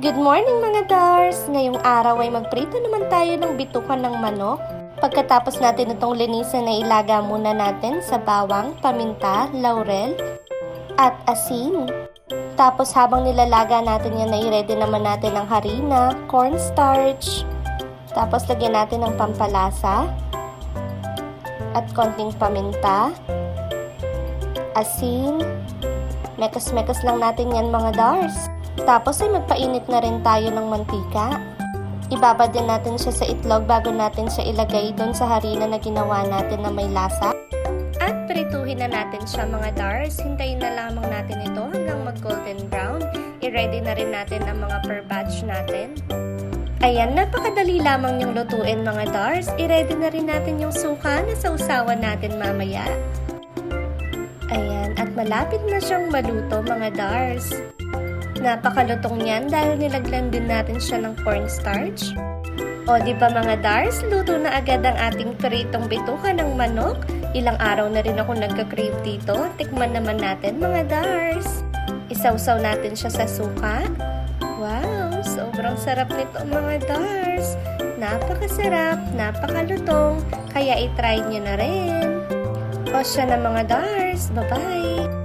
Good morning mga Dars! Ngayong araw ay magprito naman tayo ng bitukan ng manok. Pagkatapos natin itong linisan na ilaga muna natin sa bawang, paminta, laurel, at asin. Tapos habang nilalaga natin yan, i-ready naman natin ang harina, cornstarch. Tapos lagyan natin ng pampalasa at konting paminta, asin. Mekas-mekas lang natin yan mga Dars. Tapos ay magpainit na rin tayo ng mantika. Ibabad din natin siya sa itlog bago natin siya ilagay doon sa harina na ginawa natin na may lasa. At prituhin na natin siya mga Dars. Hintayin na lamang natin ito hanggang mag-golden brown. I-ready na rin natin ang mga per batch natin. Ayan, napakadali lamang yung lutuin mga Dars. I-ready na rin natin yung suka na sausawan natin mamaya. Ayan, at malapit na siyang maluto mga Dars. Napakalutong niyan dahil nilagyan din natin siya ng cornstarch. O di ba mga Dars, luto na agad ang ating pritong bituka ng manok. Ilang araw na rin ako nagka-crave dito. Tikman naman natin mga Dars. Isawsaw natin siya sa suka. Wow, sobrang sarap nito mga Dars. Napakasarap, napakalutong. Kaya i-try nyo na rin. O siya na mga Dars, bye-bye!